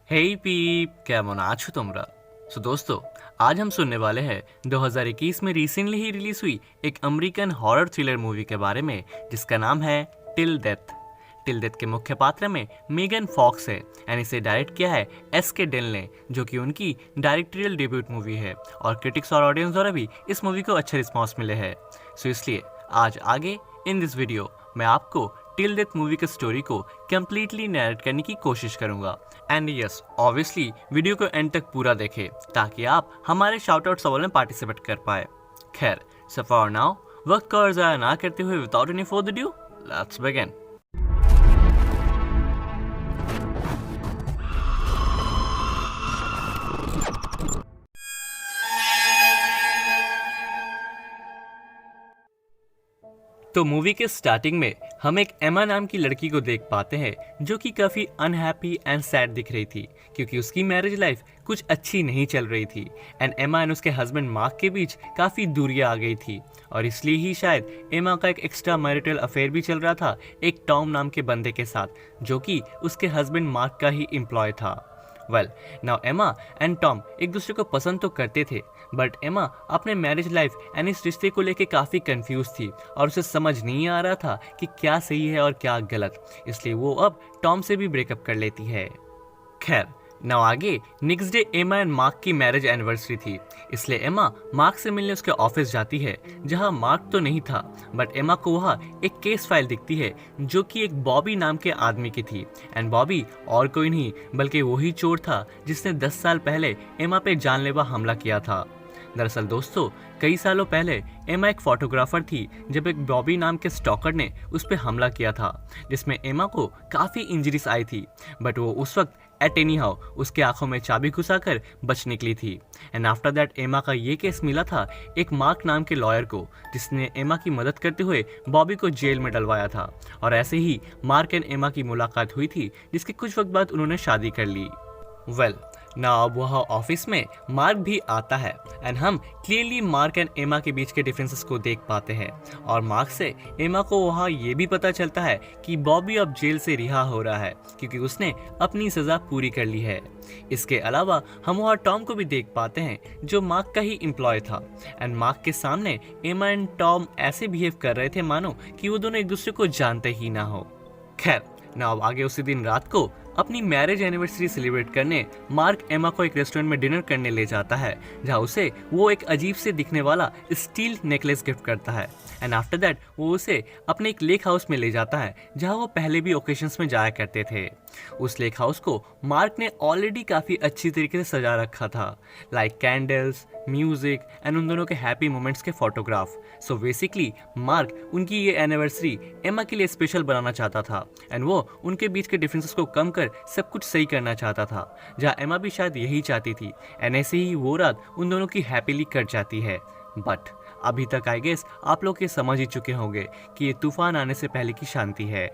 हे पीप, কেমন আছো তোমরা? सो दोस्तों, आज हम सुनने वाले हैं 2021 में रिसेंटली ही रिलीज हुई एक अमेरिकन हॉरर थ्रिलर मूवी के बारे में जिसका नाम है टिल डेथ। टिल डेथ के मुख्य पात्र में मेगन फॉक्स है एंड इसे डायरेक्ट किया है एस.के. डेल ने, जो कि उनकी डायरेक्टोरियल डेब्यूट मूवी है और क्रिटिक्स और ऑडियंस द्वारा भी इस मूवी को अच्छे रिस्पॉन्स मिले हैं। सो इसलिए आज आगे इन दिस वीडियो मैं आपको टिल डेथ मूवी के स्टोरी को कम्प्लीटली नैरेट करने की कोशिश करूंगा। एंड यस, ऑब्वियसली वीडियो को एंड तक पूरा देखें ताकि आप हमारे शाउट आउट सवाल में पार्टिसिपेट कर पाए। खैर, सो फॉर नाउ वक्त को और ज़ाया ना करते हुए without any further due, let's begin. तो मूवी के स्टार्टिंग में हम एक एमा नाम की लड़की को देख पाते हैं जो कि काफ़ी अनहैप्पी एंड सैड दिख रही थी क्योंकि उसकी मैरिज लाइफ कुछ अच्छी नहीं चल रही थी एंड एमा एंड उसके हस्बैंड मार्क के बीच काफ़ी दूरियां आ गई थी और इसलिए ही शायद एमा का एक एक्स्ट्रा मैरिटल अफेयर भी चल रहा था एक टॉम नाम के बंदे के साथ जो कि उसके हस्बैंड मार्क का ही एम्प्लॉय था। वेल, नाउ एमा एंड टॉम एक दूसरे को पसंद तो करते थे बट एमा अपने मैरिज लाइफ एंड इस रिश्ते को लेके काफ़ी कंफ्यूज थी और उसे समझ नहीं आ रहा था कि क्या सही है और क्या गलत, इसलिए वो अब टॉम से भी ब्रेकअप कर लेती है। खैर, नाउ आगे नेक्स्ट डे एमा एंड मार्क की मैरिज एनिवर्सरी थी, इसलिए एमा मार्क से मिलने उसके ऑफिस जाती है जहां मार्क तो नहीं था बट एमा को वहां एक केस फाइल दिखती है जो कि एक बॉबी नाम के आदमी की थी एंड बॉबी और कोई नहीं बल्कि वही चोर था जिसने 10 साल पहले एमा पे जानलेवा हमला किया था। दरअसल दोस्तों, कई सालों पहले एमा एक फोटोग्राफर थी जब एक बॉबी नाम के स्टॉकर ने उस पर हमला किया था जिसमें एमा को काफ़ी इंजरीज आई थी बट वो उस वक्त एट एनी हाउ उसके आंखों में चाबी घुसाकर बच निकली थी। एंड आफ्टर दैट एमा का ये केस मिला था एक मार्क नाम के लॉयर को जिसने एमा की मदद करते हुए बॉबी को जेल में डलवाया था और ऐसे ही मार्क एंड एमा की मुलाकात हुई थी जिसके कुछ वक्त बाद उन्होंने शादी कर ली। वेल, ना अब वह ऑफिस में मार्क भी आता है एंड हम क्लियरली मार्क एंड एमा के बीच के डिफरेंसेस को देख पाते हैं और मार्क से एमा को वहाँ ये भी पता चलता है कि बॉबी अब जेल से रिहा हो रहा है क्योंकि उसने अपनी सज़ा पूरी कर ली है। इसके अलावा हम वहाँ टॉम को भी देख पाते हैं जो मार्क का ही एम्प्लॉय था एंड मार्क के सामने एमा एंड टॉम ऐसे बिहेव कर रहे थे मानो कि वो दोनों एक दूसरे को जानते ही ना हो। खैर, ना अब आगे उसी दिन रात को अपनी मैरिज एनिवर्सरी सेलिब्रेट करने मार्क एमा को एक रेस्टोरेंट में डिनर करने ले जाता है जहां उसे वो एक अजीब से दिखने वाला स्टील नेकलेस गिफ्ट करता है एंड आफ्टर दैट वो उसे अपने एक लेक हाउस में ले जाता है जहां वो पहले भी ओकेशंस में जाया करते थे। उस लेक हाउस को मार्क ने ऑलरेडी काफ़ी अच्छी तरीके से सजा रखा था, लाइक कैंडल्स, म्यूजिक एंड उन दोनों के हैप्पी मोमेंट्स के फोटोग्राफ। सो बेसिकली मार्क उनकी ये एनिवर्सरी एमा के लिए स्पेशल बनाना चाहता था एंड वो उनके बीच के डिफरेंसेस को कम कर सब कुछ सही करना चाहता था, जहाँ एमा भी शायद यही चाहती थी एंड ऐसे ही वो रात उन दोनों की हैप्पीली कट जाती है। बट अभी तक आई गेस आप लोग ये समझ ही चुके होंगे कि ये तूफान आने से पहले की शांति है।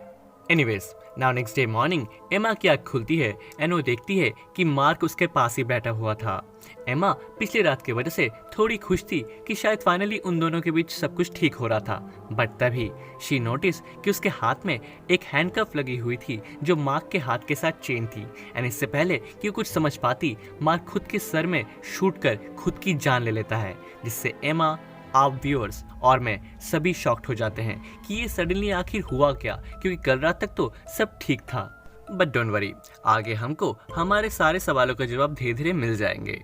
Anyways, now next day morning एमा की आँख खुलती है एंड वो देखती है कि मार्क उसके पास ही बैठा हुआ था। एमा पिछली रात की वजह से थोड़ी खुश थी कि शायद फाइनली उन दोनों के बीच सब कुछ ठीक हो रहा था बट तभी शी नोटिस कि उसके हाथ में एक हैंडकफ लगी हुई थी जो मार्क के हाथ के साथ चेन थी एंड इससे पहले कि वो कुछ समझ पाती मार्क खुद के सर में शूट कर खुद की जान ले लेता है जिससे एमा, आप व्यूअर्स और मैं सभी शॉक्ड हो जाते हैं कि ये सडनली आखिर हुआ क्या क्योंकि कल रात तक तो सब ठीक था। बट डोंट वरी, आगे हमको हमारे सारे सवालों का जवाब धीरे धीरे मिल जाएंगे।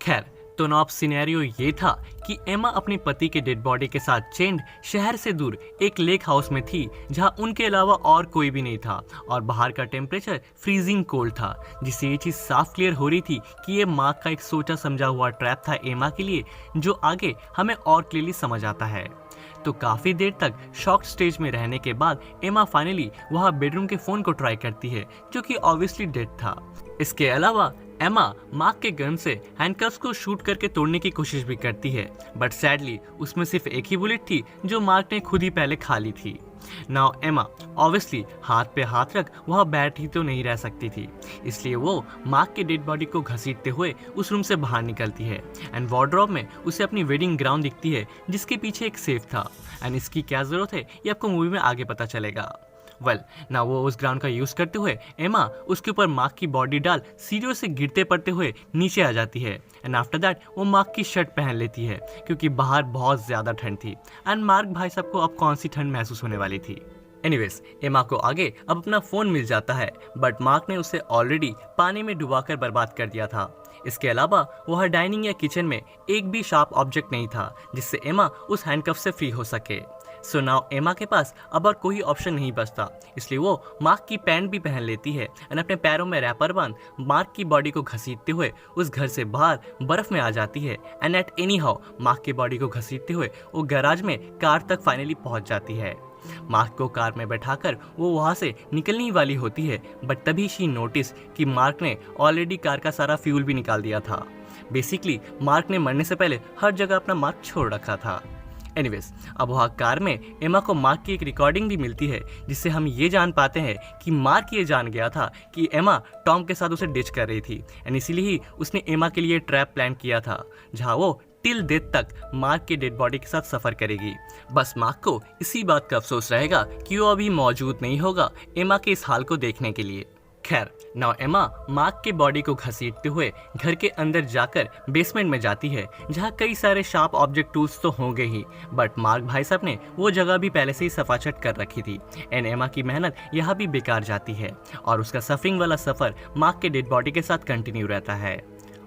खैर, तो ना अब सिनेरियो ये था कि एमा अपने पति के डेड बॉडी के साथ चेंड शहर से दूर एक लेक हाउस में थी जहां उनके अलावा और कोई भी नहीं था और बाहर का टेम्परेचर फ्रीजिंग कोल्ड था, जिससे ये चीज़ साफ क्लियर हो रही थी कि ये मार्क का एक सोचा समझा हुआ ट्रैप था एमा के लिए, जो आगे हमें और क्लियरली समझ आता है। तो काफ़ी देर तक शॉक्ड स्टेज में रहने के बाद एमा फाइनली वहाँ बेडरूम के फ़ोन को ट्राई करती है जो कि ऑब्वियसली डेड था। इसके अलावा एमा मार्क के गन से हैंडकफ्स को शूट करके तोड़ने की कोशिश भी करती है बट सैडली उसमें सिर्फ एक ही बुलेट थी जो मार्क ने खुद ही पहले खा ली थी। नाउ एमा ऑब्वियसली हाथ पे हाथ रख वहाँ बैठी तो नहीं रह सकती थी, इसलिए वो मार्क के डेड बॉडी को घसीटते हुए उस रूम से बाहर निकलती है एंड वार्डरोब में उसे अपनी वेडिंग ग्राउंड दिखती है जिसके पीछे एक सेफ था एंड इसकी क्या ज़रूरत है ये आपको मूवी में आगे पता चलेगा। वेल ना वो उस ग्राउंड का यूज करते हुए एमा उसके ऊपर मार्क की बॉडी डाल सीढ़ियों से गिरते पड़ते हुए नीचे आ जाती है एंड आफ्टर दैट वो मार्क की शर्ट पहन लेती है क्योंकि बाहर बहुत ज्यादा ठंड थी एंड मार्क भाई साहब को अब कौन सी ठंड महसूस होने वाली थी। एनीवेज एमा को आगे अब अपना फोन मिल जाता है बट मार्क ने उसे ऑलरेडी पानी में डुबाकर बर्बाद कर दिया था। इसके अलावा वह डाइनिंग या किचन में एक भी शार्प ऑब्जेक्ट नहीं था जिससे एमा उस हैंडकफ से फ्री हो सके। सो नाउ एमा के पास अब और कोई ऑप्शन नहीं बचता, इसलिए वो मार्क की पैंट भी पहन लेती है एंड अपने पैरों में रैपर बांध मार्क की बॉडी को घसीटते हुए उस घर से बाहर बर्फ में आ जाती है and at any how mark की बॉडी को घसीटते हुए वो गैराज में कार तक फाइनली पहुंच जाती है। मार्क को कार में बैठाकर वो वहां से निकलने वाली होती है बट तभी शी नोटिस कि मार्क ने ऑलरेडी कार का सारा फ्यूल भी निकाल दिया था। बेसिकली मार्क ने मरने से पहले हर जगह अपना मार्क छोड़ रखा था। एनीवेज अब वहाँ कार में एमा को मार्क की एक रिकॉर्डिंग भी मिलती है जिससे हम ये जान पाते हैं कि मार्क ये जान गया था कि एमा टॉम के साथ उसे डिच कर रही थी एंड इसीलिए ही उसने एमा के लिए ट्रैप प्लान किया था जहाँ वो टिल डेथ तक मार्क के डेड बॉडी के साथ सफर करेगी। बस मार्क को इसी बात का अफसोस रहेगा कि वो अभी मौजूद नहीं होगा एमा के इस हाल को देखने के लिए। खैर नाउ एमा मार्क के बॉडी को घसीटते हुए घर के अंदर जाकर बेसमेंट में जाती है जहाँ कई सारे शार्प ऑब्जेक्ट टूल्स तो होंगे ही बट मार्क भाई साहब ने वो जगह भी पहले से ही सफाचट कर रखी थी एंड एमा की मेहनत यहाँ भी बेकार जाती है और उसका सफरिंग वाला सफर मार्क के डेड बॉडी के साथ कंटिन्यू रहता है।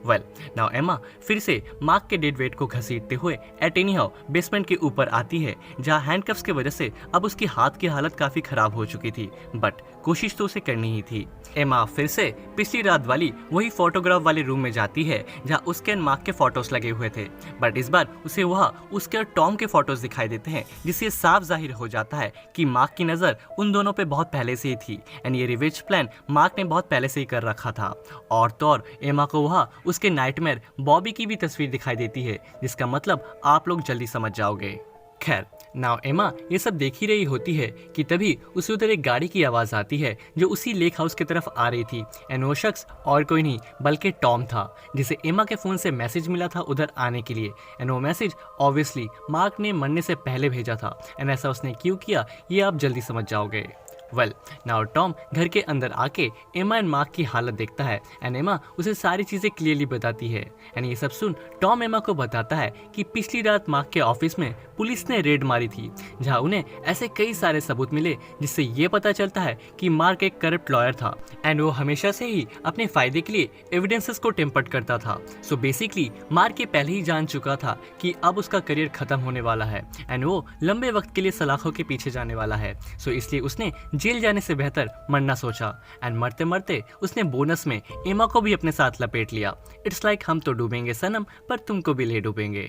वेल नाउ एमा फिर से मार्क के डेड वेट को घसीटते हुए एट एनी हाउ बेसमेंट के ऊपर आती है जहाँ हैंडकफ्स की वजह से अब उसकी हाथ की हालत काफी खराब हो चुकी थी बट कोशिश तो उसे करनी ही थी। एमा फिर से पिछली रात वाली वही फोटोग्राफ वाले रूम में जाती है जहाँ उसके एंड मार्क के फोटोज लगे हुए थे बट इस बार उसे वहाँ उसके और टॉम के फोटोज दिखाई देते हैं जिससे साफ जाहिर हो जाता है कि मार्क की नज़र उन दोनों पे बहुत पहले से ही थी एंड ये रिवेंज प्लान मार्क ने बहुत पहले से ही कर रखा था। और तो और एमा को वहाँ उसके नाइटमेयर बॉबी की भी तस्वीर दिखाई देती है जिसका मतलब आप लोग जल्दी समझ जाओगे। खैर नाउ एमा ये सब देख ही रही होती है कि तभी उसे उधर एक गाड़ी की आवाज़ आती है जो उसी लेक हाउस की तरफ आ रही थी एंड वो शख्स और कोई नहीं बल्कि टॉम था जिसे एमा के फ़ोन से मैसेज मिला था उधर आने के लिए एंड वो मैसेज ऑब्वियसली मार्क ने मरने से पहले भेजा था एंड ऐसा उसने क्यों किया ये आप जल्दी समझ जाओगे। वेल नाउ टॉम घर के अंदर आके एमा एंड मार्क की हालत देखता है एंड एमा उसे सारी चीज़ें क्लियरली बताती है एंड ये सब सुन टॉम एमा को बताता है कि पिछली रात मार्क के ऑफिस में पुलिस ने रेड मारी थी जहां उन्हें ऐसे कई सारे सबूत मिले जिससे ये पता चलता है कि मार्क एक करप्ट लॉयर था एंड वो हमेशा से ही अपने फायदे के लिए एविडेंसेस को टेम्पर्ड करता था। सो बेसिकली मार्क ये पहले ही जान चुका था कि अब उसका करियर खत्म होने वाला है एंड वो लंबे वक्त के लिए सलाखों के पीछे जाने वाला है। सो इसलिए उसने जेल जाने से बेहतर मरना सोचा एंड मरते मरते उसने बोनस में एमा को भी अपने साथ लपेट लिया। इट्स लाइक हम तो डूबेंगे सनम पर तुमको भी ले डूबेंगे।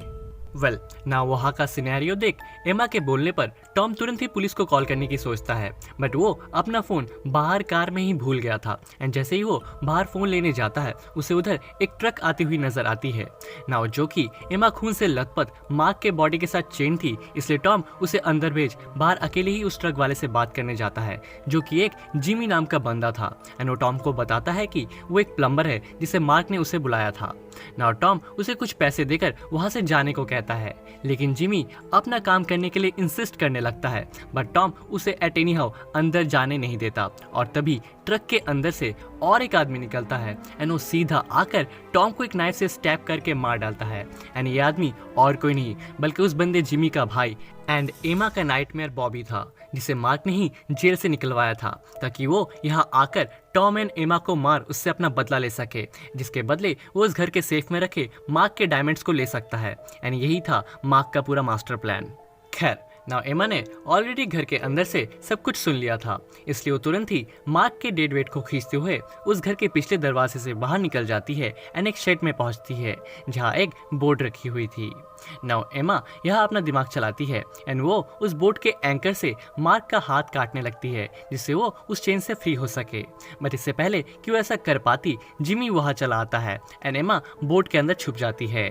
वेल ना वहाँ का सिनेरियो देख एमा के बोलने पर टॉम तुरंत ही पुलिस को कॉल करने की सोचता है बट वो अपना फ़ोन बाहर कार में ही भूल गया था एंड जैसे ही वो बाहर फ़ोन लेने जाता है उसे उधर एक ट्रक आती हुई नजर आती है ना जो कि एमा खून से लथपथ मार्क के बॉडी के साथ चेन थी इसलिए टॉम उसे अंदर भेज बाहर अकेले ही उस ट्रक वाले से बात करने जाता है जो कि एक जिमी नाम का बंदा था एंड वो टॉम को बताता है कि वो एक प्लम्बर है जिसे मार्क ने उसे बुलाया था। ना टॉम उसे कुछ पैसे देकर वहां से जाने को कहता है लेकिन जिमी अपना काम करने के लिए इंसिस्ट करने लगता है बट टॉम उसे एट एनी हाउ अंदर जाने नहीं देता और तभी ट्रक के अंदर से और एक आदमी निकलता है एंड वो सीधा आकर टॉम को एक नाइफ से स्टैब करके मार डालता है एंड ये आदमी और कोई नहीं बल्कि उस बंदे जिमी का भाई एंड एमा का नाइटमेयर बॉबी था जिसे मार्क ने ही जेल से निकलवाया था ताकि वो यहाँ आकर टॉम एंड एमा को मार उससे अपना बदला ले सके जिसके बदले वो उस घर के सेफ में रखे मार्क के डायमंड्स को ले सकता है एंड यही था मार्क का पूरा मास्टर प्लान। खैर नाउ एमा ने ऑलरेडी घर के अंदर से सब कुछ सुन लिया था इसलिए वो तुरंत ही मार्क के डेड वेट को खींचते हुए उस घर के पिछले दरवाजे से बाहर निकल जाती है एंड एक शेड में पहुंचती है जहां एक बोट रखी हुई थी। नाउ एमा यहाँ अपना दिमाग चलाती है एंड वो उस बोट के एंकर से मार्क का हाथ काटने लगती है जिससे वो उस चेन से फ्री हो सके बट इससे पहले कि वो ऐसा कर पाती जिमी वहाँ चला आता है एंड एमा बोट के अंदर छुप जाती है।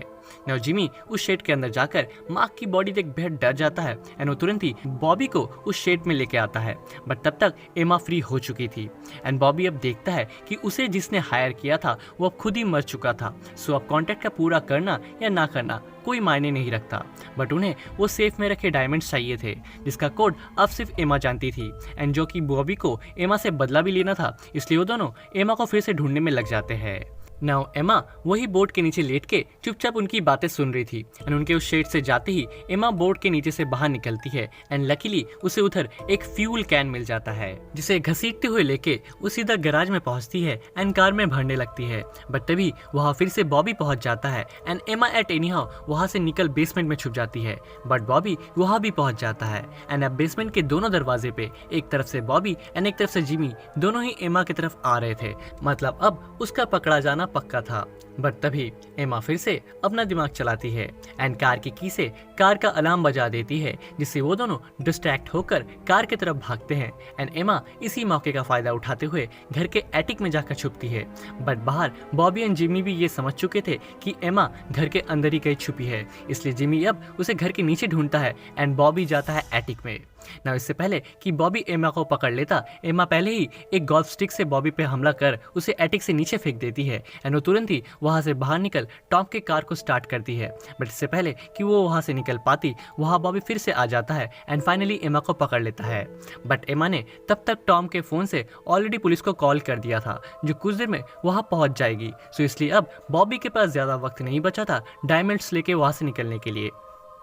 नाउ जिमी उस शेड के अंदर जाकर मार्क की बॉडी देख बेहद डर जाता है एंड वो तुरंत ही बॉबी को उस शेड में लेके आता है बट तब तक एमा फ्री हो चुकी थी एंड बॉबी अब देखता है कि उसे जिसने हायर किया था वो अब खुद ही मर चुका था। सो अब कॉन्ट्रैक्ट का पूरा करना या ना करना कोई मायने मायने नहीं रखता, बट उन्हें वो सेफ में रखे डायमंड्स चाहिए थे जिसका कोड अब सिर्फ एमा जानती थी। एंड जो कि बॉबी को एमा से बदला भी लेना था, इसलिए वो दोनों एमा को फिर से ढूंढने में लग जाते हैं। नाउ एमा वही बोट के नीचे लेट के चुपचाप उनकी बातें सुन रही थी एंड उनके उस शेड से जाते ही एमा बोट के नीचे से बाहर निकलती है एंड लकीली उसे उधर एक फ्यूल कैन मिल जाता है जिसे घसीटते हुए लेके वो सीधा गैराज में पहुंचती है एंड कार में भरने लगती है। बट तभी वहाँ फिर से बॉबी पहुंच जाता है एंड एमा एट एनी हाउ वहाँ से निकल बेसमेंट में छुप जाती है। बट बॉबी वहाँ भी पहुंच जाता है एंड अब बेसमेंट के दोनों दरवाजे पे एक तरफ से बॉबी एंड एक तरफ से जिमी दोनों ही एमा की तरफ आ रहे थे, मतलब अब उसका पकड़ा जाना पक्का था। बट तभी एमा फिर से अपना दिमाग चलाती है एंड कार की की से कार का अलार्म बजा देती है जिससे वो दोनों डिस्ट्रैक्ट होकर कार की तरफ भागते हैं एंड एमा इसी मौके का फायदा उठाते हुए घर के एटिक में जाकर छुपती है। बट बाहर बॉबी एंड जिमी भी ये समझ चुके थे कि एमा घर के अंदर ही कहीं छुपी है, इसलिए जिमी अब उसे घर के नीचे ढूंढता है एंड बॉबी जाता है एटिक में। ना इससे पहले कि बॉबी एमा को पकड़ लेता, एमा पहले ही एक गोल्फ स्टिक से बॉबी पे हमला कर उसे एटिक से नीचे फेंक देती है एंड वो तुरंत ही वहां से बाहर निकल टॉम के कार को स्टार्ट करती है। बट इससे पहले कि वो वहां से निकल पाती, वहां बॉबी फिर से आ जाता है एंड फाइनली एमा को पकड़ लेता है। बट एमा ने तब तक टॉम के फोन से ऑलरेडी पुलिस को कॉल कर दिया था जो कुछ देर में वहां पहुंच जाएगी, सो इसलिए अब बॉबी के पास ज्यादा वक्त नहीं बचा था डायमंड्स लेके वहां से निकलने के लिए।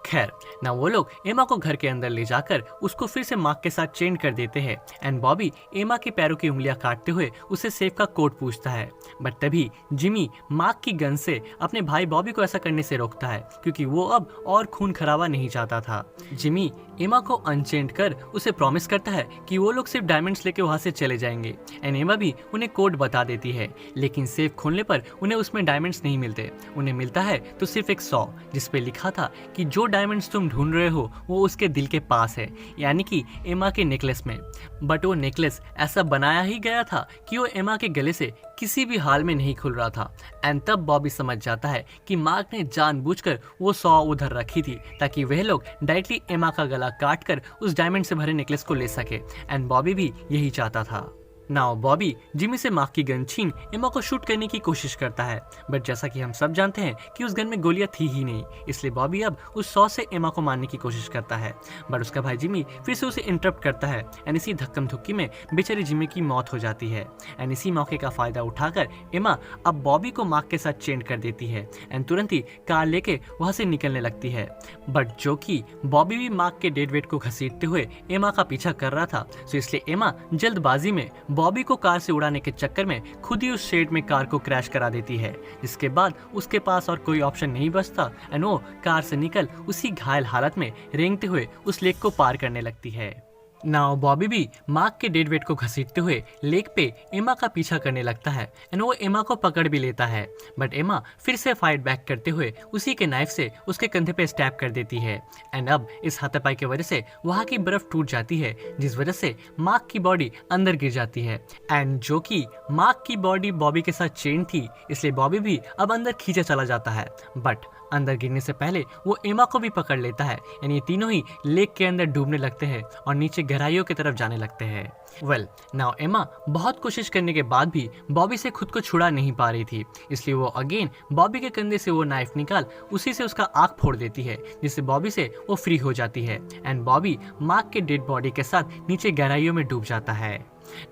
खैर ना वो लोग एमा को घर के अंदर ले जाकर उसको फिर से मार्क के साथ चेन कर देते हैं एंड बॉबी एमा के पैरों की उंगलियां काटते हुए उसे सेफ का कोड पूछता है। बट तभी जिमी मार्क की गन से अपने भाई बॉबी को ऐसा करने से रोकता है क्योंकि वो अब और खून खराबा नहीं चाहता था। जिमी एमा को अनचेंड कर उसे प्रॉमिस करता है कि वो लोग सिर्फ डायमंड्स लेके वहां से चले जाएंगे एंड एमा भी उन्हें कोड बता देती है, लेकिन सेफ खोलने पर उन्हें उसमें डायमंड्स नहीं मिलते। उन्हें मिलता है तो सिर्फ एक 100 जिसपे लिखा था कि जो डायमंड्स तुम ढूंढ रहे हो वो उसके दिल के पास है, यानी कि एमा के नेकलेस में। बट वो नेकलेस ऐसा बनाया ही गया था कि वो एमा के गले से किसी भी हाल में नहीं खुल रहा था एंड तब बॉबी समझ जाता है कि मार्क ने जानबूझकर वो 100 उधर रखी थी ताकि वह लोग डायरेक्टली एमा का गला काट कर उस डायमंड से भरे नेकलेस को ले सके एंड बॉबी भी यही चाहता था। नाउ बॉबी जिमी से मार्क की गन छीन एमा को शूट करने की कोशिश करता है, बट जैसा कि हम सब जानते हैं कि उस गन में गोलियां थी ही नहीं, इसलिए बॉबी अब उस 100 से एमा को मारने की कोशिश करता है। बट उसका भाई जिमी फिर से उसे इंटरप्ट करता है एंड इसी धक्कम धुक्की में बेचारी जिमी की मौत हो जाती है एंड इसी मौके का फायदा उठाकर एमा अब बॉबी को मार्क के साथ चेंज कर देती है एंड तुरंत ही कार लेके वहां से निकलने लगती है। बट जो कि बॉबी भी मार्क के डेड वेट को घसीटते हुए एमा का पीछा कर रहा था, सो इसलिए एमा जल्दबाजी में बॉबी को कार से उड़ाने के चक्कर में खुद ही उस शेड में कार को क्रैश करा देती है, जिसके बाद उसके पास और कोई ऑप्शन नहीं बचता एंड वो कार से निकल उसी घायल हालत में रेंगते हुए उस लेक को पार करने लगती है। नाउ बॉबी भी मार्क के डेड वेट को घसीटते हुए लेक पे एमा का पीछा करने लगता है एंड वो एमा को पकड़ भी लेता है, बट एमा फिर से फाइट बैक करते हुए उसी के नाइफ से उसके कंधे पे स्टैब कर देती है एंड अब इस हाथापाई की वजह से वहाँ की बर्फ टूट जाती है जिस वजह से मार्क की बॉडी अंदर गिर जाती है एंड जो कि मार्क की बॉडी बॉबी के साथ चेन थी, इसलिए बॉबी भी अब अंदर खींचा चला जाता है। बट अंदर गिरने से पहले वो एमा को भी पकड़ लेता है यानी ये तीनों ही लेक के अंदर डूबने लगते हैं और नीचे गहराइयों की तरफ जाने लगते हैं। वेल नाउ एमा बहुत कोशिश करने के बाद भी बॉबी से खुद को छुड़ा नहीं पा रही थी, इसलिए वो अगेन बॉबी के कंधे से वो नाइफ निकाल उसी से उसका आँख फोड़ देती है जिससे बॉबी से वो फ्री हो जाती है एंड बॉबी मार्क के डेड बॉडी के साथ नीचे गहराइयों में डूब जाता है।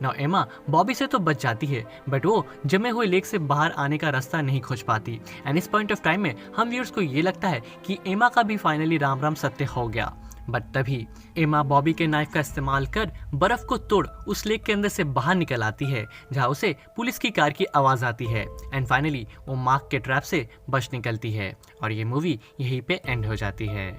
नाउ एमा बॉबी से तो बच जाती है, बट वो जमे हुए लेक से बाहर आने का रास्ता नहीं खोज पाती एंड इस पॉइंट ऑफ टाइम में हम व्यूअर्स को ये लगता है कि एमा का भी फाइनली राम राम सत्य हो गया। बट तभी एमा बॉबी के नाइफ का इस्तेमाल कर बर्फ को तोड़ उस लेक के अंदर से बाहर निकल आती है जहाँ उसे पुलिस की कार की आवाज आती है एंड फाइनली वो मार्क के ट्रैप से बच निकलती है और ये मूवी यहीं पे एंड हो जाती है।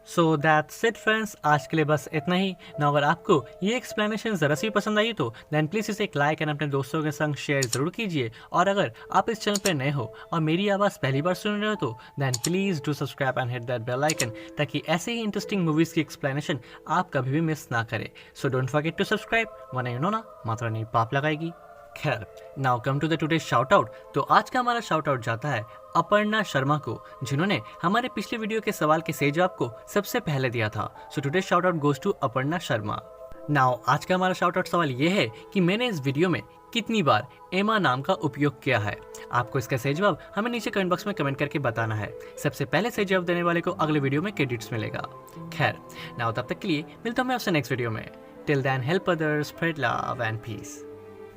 सो दैट्स इट फ्रेंड्स, आज के लिए बस इतना ही ना। अगर आपको ये एक्सप्लेनेशन ज़रा सी पसंद आई तो देन प्लीज़ इसे एक लाइक एंड अपने दोस्तों के संग शेयर ज़रूर कीजिए। और अगर आप इस चैनल पर नए हो और मेरी आवाज़ पहली बार सुन रहे हो तो then please do subscribe and hit that bell icon ताकि ऐसे ही इंटरेस्टिंग मूवीज़ की एक्सप्लेनेशन आप कभी भी मिस ना करें। So don't forget to subscribe, वरना यू नो ना मात्रा नहीं पाप लगाएगी। खैर now come to the today shout out. तो आज का हमारा शाउट आउट जाता है अपर्णा शर्मा को, जिन्होंने हमारे पिछले वीडियो के सवाल के सही जवाब को सबसे पहले दिया था। So today shout out goes to Aparna Sharma. Now आज का हमारा शाउट आउट सवाल ये है कि मैंने इस वीडियो में कितनी बार एमा नाम का उपयोग किया है? आपको इसका सही जवाब हमें नीचे कमेंट बॉक्स में कमेंट करके बताना है। सबसे पहले सही जवाब देने वाले को अगले वीडियो में क्रेडिट्स मिलेगा। खैर, नाउ तब तक के लिए मिलता हूं मैं आपसे नेक्स्ट वीडियो में। Till then help others, spread love and piece.